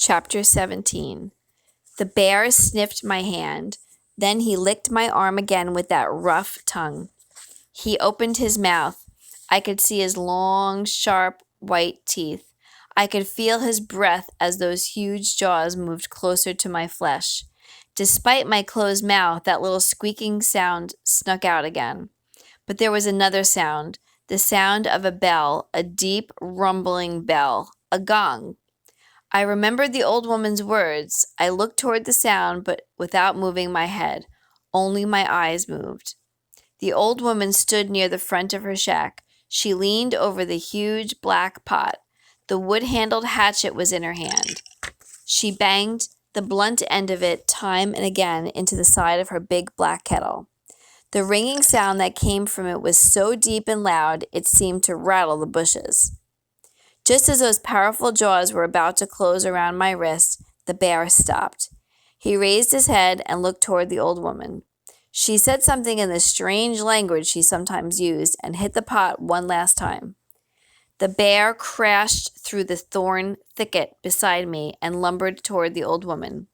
Chapter 17. The bear sniffed my hand. Then he licked my arm again with that rough tongue. He opened his mouth. I could see his long, sharp, white teeth. I could feel his breath as those huge jaws moved closer to my flesh. Despite my closed mouth, that little squeaking sound snuck out again. But there was another sound, the sound of a bell, a deep, rumbling bell, a gong. I remembered the old woman's words. I looked toward the sound, but without moving my head. Only my eyes moved. The old woman stood near the front of her shack. She leaned over the huge black pot. The wood-handled hatchet was in her hand. She banged the blunt end of it time and again into the side of her big black kettle. The ringing sound that came from it was so deep and loud it seemed to rattle the bushes. Just as those powerful jaws were about to close around my wrist, the bear stopped. He raised his head and looked toward the old woman. She said something in the strange language she sometimes used and hit the pot one last time. The bear crashed through the thorn thicket beside me and lumbered toward the old woman.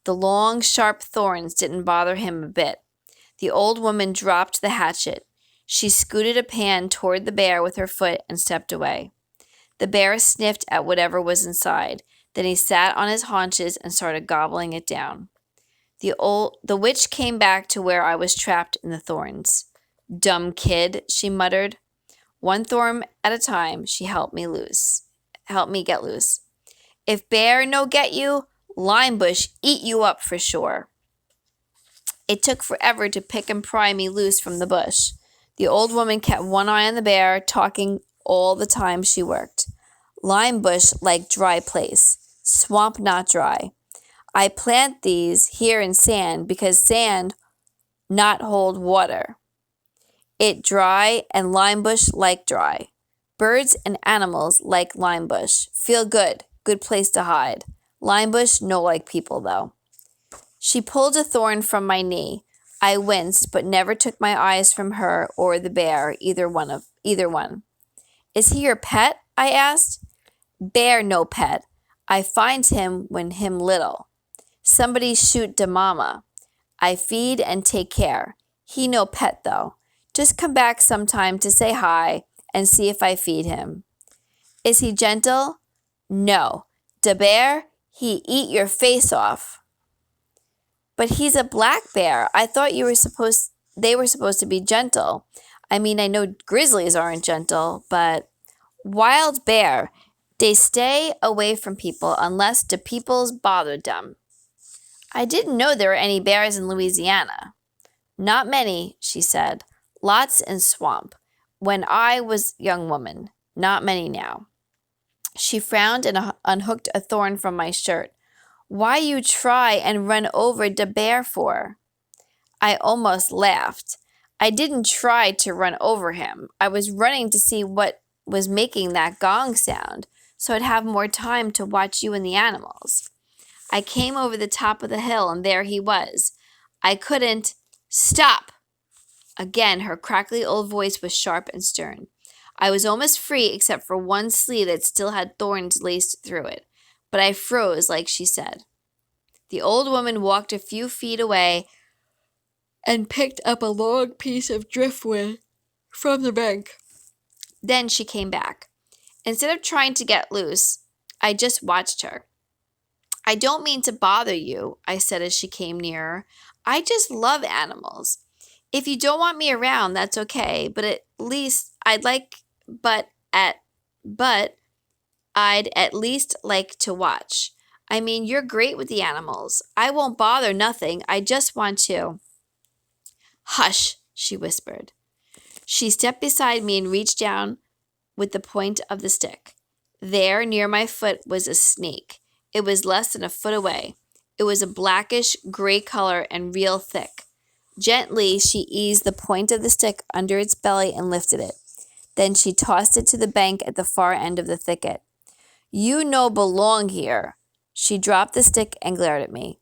The long, sharp thorns didn't bother him a bit. The old woman dropped the hatchet. She scooted a pan toward the bear with her foot and stepped away. The bear sniffed at whatever was inside. Then he sat on his haunches and started gobbling it down. The witch came back to where I was trapped in the thorns. "Dumb kid," she muttered. One thorn at a time, she helped me get loose. "If bear no get you, lime bush eat you up for sure." It took forever to pick and pry me loose from the bush. The old woman kept one eye on the bear, talking all the time she worked. "Lime bush like dry place, swamp not dry. I plant these here in sand because sand not hold water. It dry and lime bush like dry. Birds and animals like lime bush. Feel good, good place to hide. Lime bush no like people though." She pulled a thorn from my knee. I winced, but never took my eyes from her or the bear, either one. "Is he your pet?" I asked. "Bear no pet. I find him when him little. Somebody shoot de mama. I feed and take care. He no pet though. Just come back sometime to say hi and see if I feed him." "Is he gentle?" "No. De bear, he eat your face off." "But he's a black bear. I thought they were supposed to be gentle. I mean, I know grizzlies aren't gentle, but wild bear, they stay away from people unless the peoples bothered them." "I didn't know there were any bears in Louisiana." "Not many," she said. "Lots in swamp. When I was young woman. Not many now." She frowned and unhooked a thorn from my shirt. "Why you try and run over de bear for?" I almost laughed. I didn't try to run over him. I was running to see what was making that gong sound, so I'd have more time to watch you and the animals. I came over the top of the hill, and there he was. I couldn't— "Stop!" Again, her crackly old voice was sharp and stern. I was almost free except for one sleeve that still had thorns laced through it, but I froze like she said. The old woman walked a few feet away and picked up a long piece of driftwood from the bank. Then she came back. Instead of trying to get loose, I just watched her. "I don't mean to bother you," I said as she came nearer. "I just love animals. If you don't want me around, that's okay, but at least I'd at least like to watch. I mean, you're great with the animals. I won't bother nothing. I just want to—" "Hush," she whispered. She stepped beside me and reached down with the point of the stick. There, near my foot, was a snake. It was less than a foot away. It was a blackish gray color and real thick. Gently, she eased the point of the stick under its belly and lifted it. Then she tossed it to the bank at the far end of the thicket. "You no belong here." She dropped the stick and glared at me.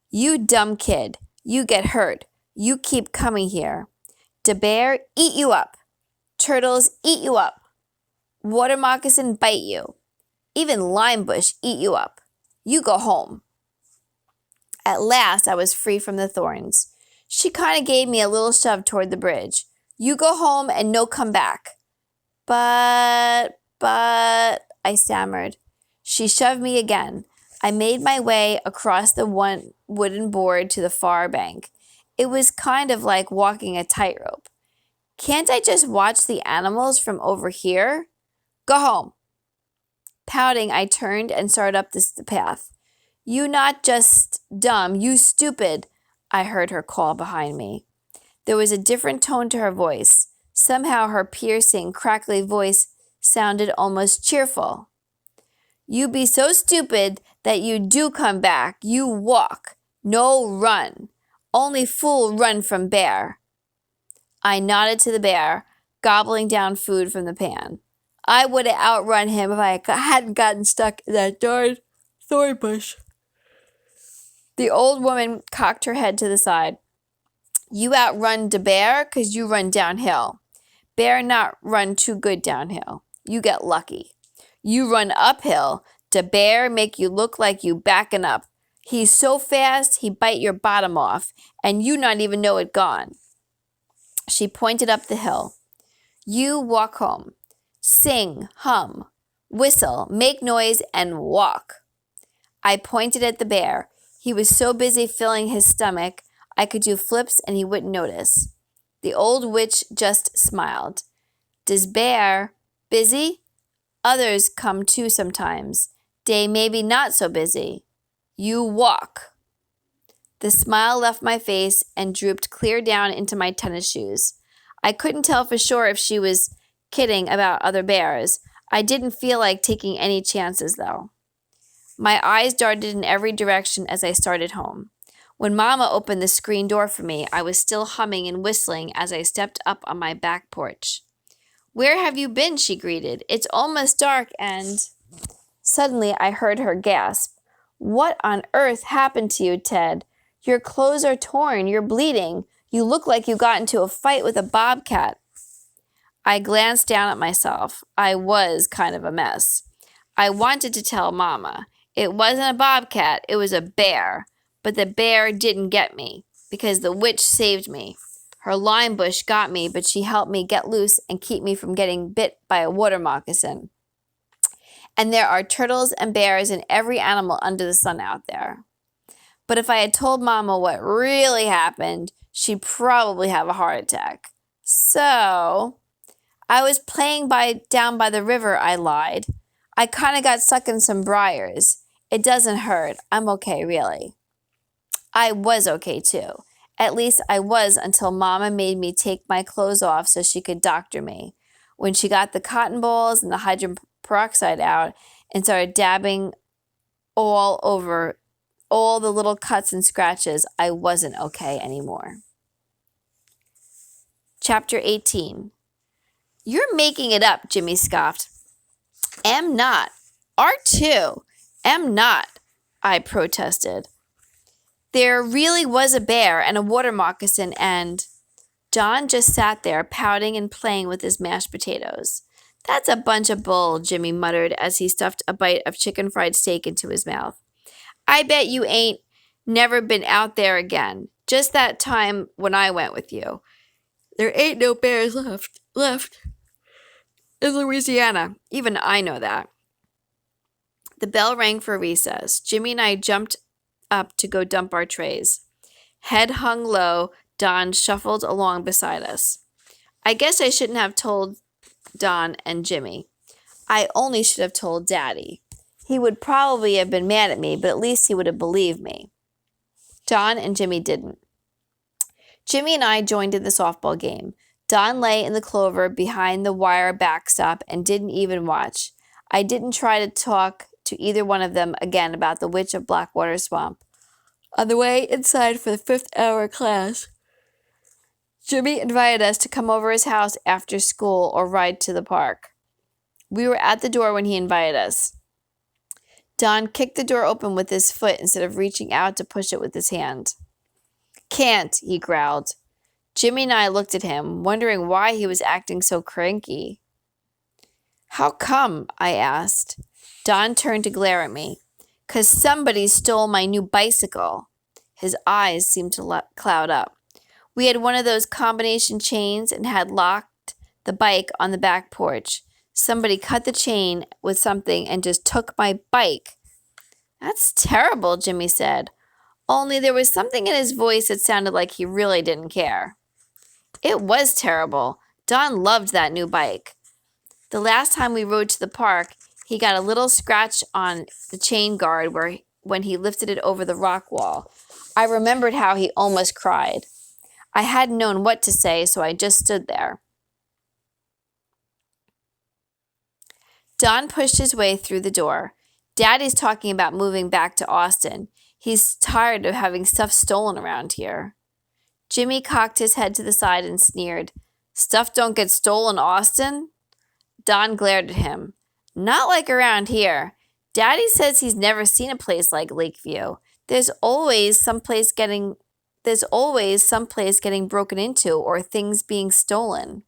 "You dumb kid. You get hurt. You keep coming here. De bear eat you up. Turtles eat you up. Water moccasin bite you. Even lime bush eat you up. You go home. At last, I was free from the thorns. She kind of gave me a little shove toward the bridge. You go home and no come back. But, I stammered. She shoved me again. I made my way across the one wooden board to the far bank. It was kind of like walking a tightrope. Can't I just watch the animals from over here? Go home. Pouting, I turned and started up the path. You not just dumb, you stupid, I heard her call behind me. There was a different tone to her voice. Somehow her piercing, crackly voice sounded almost cheerful. You be so stupid that you do come back. You walk, no run. Only fool run from bear. I nodded to the bear, gobbling down food from the pan. I would have outrun him if I hadn't gotten stuck in that darn thorn bush. The old woman cocked her head to the side. You outrun the bear 'cause you run downhill. Bear not run too good downhill. You get lucky. You run uphill. The bear make you look like you backing up. He's so fast he bite your bottom off, and you not even know it gone. She pointed up the hill. You walk home. Sing, hum, whistle, make noise, and walk. I pointed at the bear. He was so busy filling his stomach, I could do flips and he wouldn't notice. The old witch just smiled. Does bear busy? Others come too sometimes. They maybe not so busy. You walk. The smile left my face and drooped clear down into my tennis shoes. I couldn't tell for sure if she was kidding about other bears. I didn't feel like taking any chances, though. My eyes darted in every direction as I started home. When Mama opened the screen door for me, I was still humming and whistling as I stepped up on my back porch. Where have you been? She greeted. It's almost dark and... Suddenly, I heard her gasp. What on earth happened to you, Ted? Your clothes are torn. You're bleeding. You look like you got into a fight with a bobcat. I glanced down at myself. I was kind of a mess. I wanted to tell Mama. It wasn't a bobcat. It was a bear. But the bear didn't get me because the witch saved me. Her lime bush got me, but she helped me get loose and keep me from getting bit by a water moccasin. And there are turtles and bears and every animal under the sun out there. But if I had told Mama what really happened, she'd probably have a heart attack. So, I was playing down by the river, I lied. I kind of got stuck in some briars. It doesn't hurt. I'm okay, really. I was okay, too. At least I was until Mama made me take my clothes off so she could doctor me. When she got the cotton balls and the hydrogen peroxide out and started dabbing all over all the little cuts and scratches, I wasn't okay anymore. Chapter 18. You're making it up, Jimmy scoffed. Am not. Are too. Am not, I protested. There really was a bear and a water moccasin and... John just sat there pouting and playing with his mashed potatoes. That's a bunch of bull, Jimmy muttered as he stuffed a bite of chicken fried steak into his mouth. I bet you ain't never been out there again. Just that time when I went with you. There ain't no bears left in Louisiana. Even I know that. The bell rang for recess. Jimmy and I jumped up to go dump our trays. Head hung low, Don shuffled along beside us. I guess I shouldn't have told Don and Jimmy. I only should have told Daddy. He would probably have been mad at me, but at least he would have believed me. Don and Jimmy didn't. Jimmy and I joined in the softball game. Don lay in the clover behind the wire backstop and didn't even watch. I didn't try to talk to either one of them again about the witch of Blackwater Swamp. On the way inside for the 5th hour class, Jimmy invited us to come over his house after school or ride to the park. We were at the door when he invited us. Don kicked the door open with his foot instead of reaching out to push it with his hand. Can't, he growled. Jimmy and I looked at him, wondering why he was acting so cranky. How come? I asked. Don turned to glare at me. 'Cause somebody stole my new bicycle. His eyes seemed to cloud up. We had one of those combination chains and had locked the bike on the back porch. Somebody cut the chain with something and just took my bike. That's terrible, Jimmy said. Only there was something in his voice that sounded like he really didn't care. It was terrible. Don loved that new bike. The last time we rode to the park, he got a little scratch on the chain guard when he lifted it over the rock wall. I remembered how he almost cried. I hadn't known what to say, so I just stood there. Don pushed his way through the door. Daddy's talking about moving back to Austin. He's tired of having stuff stolen around here. Jimmy cocked his head to the side and sneered. Stuff don't get stolen, Austin? Don glared at him. Not like around here. Daddy says he's never seen a place like Lakeview. There's always someplace getting broken into or things being stolen.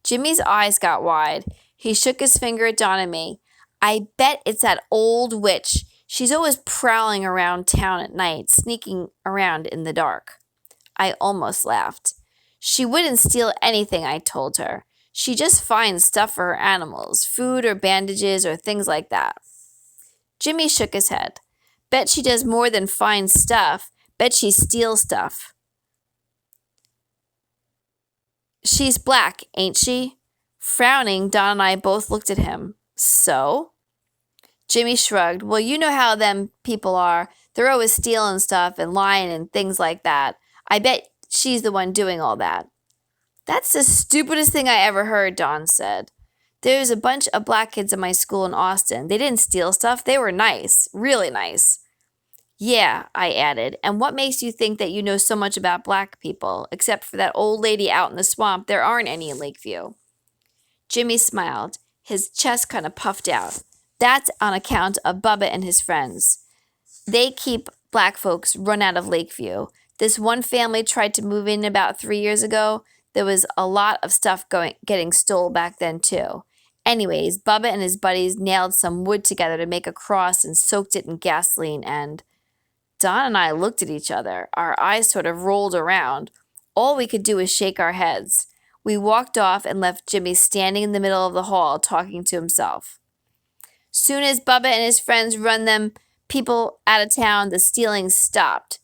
Jimmy's eyes got wide. He shook his finger at Don and me. I bet it's that old witch. She's always prowling around town at night, sneaking around in the dark. I almost laughed. She wouldn't steal anything, I told her. She just finds stuff for her animals, food or bandages or things like that. Jimmy shook his head. Bet she does more than find stuff. Bet she steals stuff. She's black, ain't she? Frowning, Don and I both looked at him. So? Jimmy shrugged. Well, you know how them people are. They're always stealing stuff and lying and things like that. I bet she's the one doing all that. That's the stupidest thing I ever heard, Don said. There's a bunch of black kids in my school in Austin. They didn't steal stuff. They were nice. Really nice. Yeah, I added. And what makes you think that you know so much about black people? Except for that old lady out in the swamp, there aren't any in Lakeview. Jimmy smiled. His chest kind of puffed out. That's on account of Bubba and his friends. They keep black folks run out of Lakeview. This one family tried to move in about 3 years ago. There was a lot of stuff getting stolen back then, too. Anyways, Bubba and his buddies nailed some wood together to make a cross and soaked it in gasoline, and Don and I looked at each other. Our eyes sort of rolled around. All we could do was shake our heads. We walked off and left Jimmy standing in the middle of the hall talking to himself. Soon as Bubba and his friends run them people out of town, the stealing stopped.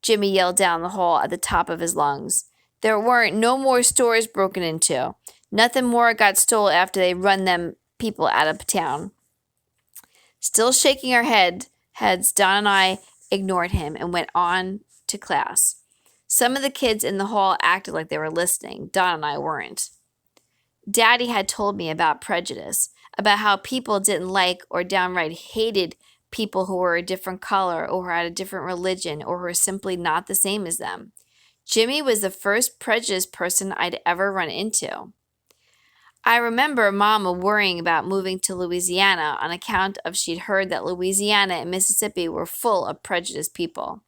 Jimmy yelled down the hall at the top of his lungs. There weren't no more stores broken into. Nothing more got stolen after they run them people out of town. Still shaking our heads, Don and I ignored him and went on to class. Some of the kids in the hall acted like they were listening. Don and I weren't. Daddy had told me about prejudice, about how people didn't like or downright hated people who were a different color or who had a different religion or who were simply not the same as them. Jimmy was the first prejudiced person I'd ever run into. I remember Mama worrying about moving to Louisiana on account of she'd heard that Louisiana and Mississippi were full of prejudiced people.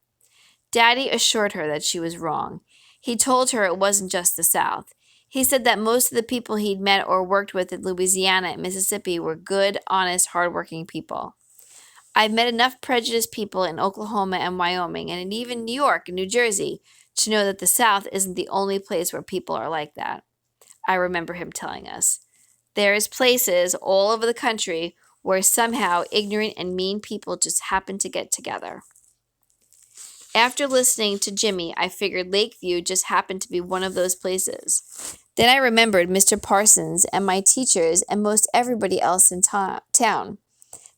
Daddy assured her that she was wrong. He told her it wasn't just the South. He said that most of the people he'd met or worked with in Louisiana and Mississippi were good, honest, hardworking people. I've met enough prejudiced people in Oklahoma and Wyoming and even New York and New Jersey to know that the South isn't the only place where people are like that. I remember him telling us. There's places all over the country where somehow ignorant and mean people just happen to get together. After listening to Jimmy, I figured Lakeview just happened to be one of those places. Then I remembered Mr. Parsons and my teachers and most everybody else in town.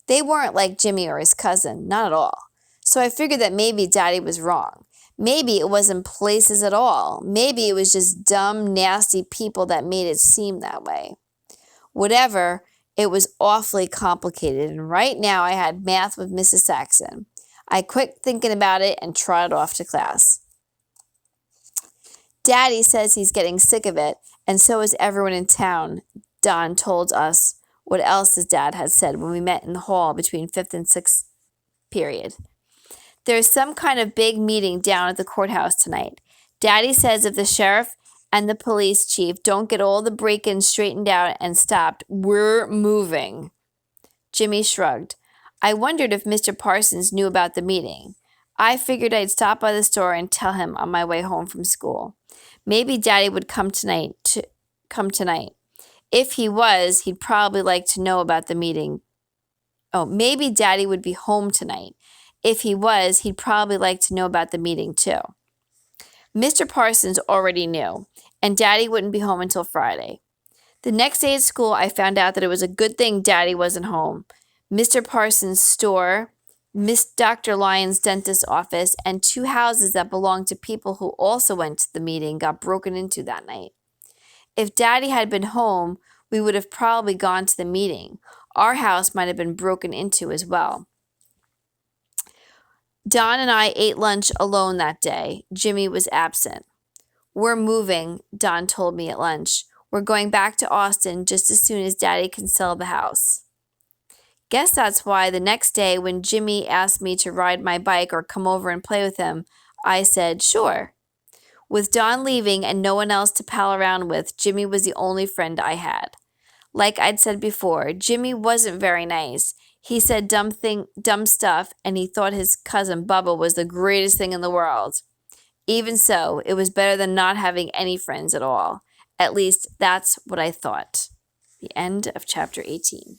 They weren't like Jimmy or his cousin, not at all. So I figured that maybe Daddy was wrong. Maybe it wasn't places at all. Maybe it was just dumb, nasty people that made it seem that way. Whatever, it was awfully complicated, and right now I had math with Mrs. Saxon. I quit thinking about it and trotted off to class. Daddy says he's getting sick of it, and so is everyone in town. Don told us what else his dad had said when we met in the hall between 5th and 6th period. There's some kind of big meeting down at the courthouse tonight. Daddy says if the sheriff and the police chief don't get all the break-ins straightened out and stopped, we're moving. Jimmy shrugged. I wondered if Mr. Parsons knew about the meeting. I figured I'd stop by the store and tell him on my way home from school. Maybe Daddy would come tonight. If he was, he'd probably like to know about the meeting. Oh, maybe Daddy would be home tonight. If he was, he'd probably like to know about the meeting too. Mr. Parsons already knew, and Daddy wouldn't be home until Friday. The next day at school, I found out that it was a good thing Daddy wasn't home. Mr. Parsons' store, Miss Dr. Lyon's dentist's office, and 2 houses that belonged to people who also went to the meeting got broken into that night. If Daddy had been home, we would have probably gone to the meeting. Our house might have been broken into as well. Don and I ate lunch alone that day. Jimmy was absent. We're moving, Don told me at lunch. We're going back to Austin just as soon as Daddy can sell the house. Guess that's why the next day when Jimmy asked me to ride my bike or come over and play with him, I said, sure. With Don leaving and no one else to pal around with, Jimmy was the only friend I had. Like I'd said before, Jimmy wasn't very nice. He said dumb stuff, and he thought his cousin Bubba was the greatest thing in the world. Even so, it was better than not having any friends at all. At least that's what I thought. The end of chapter 18.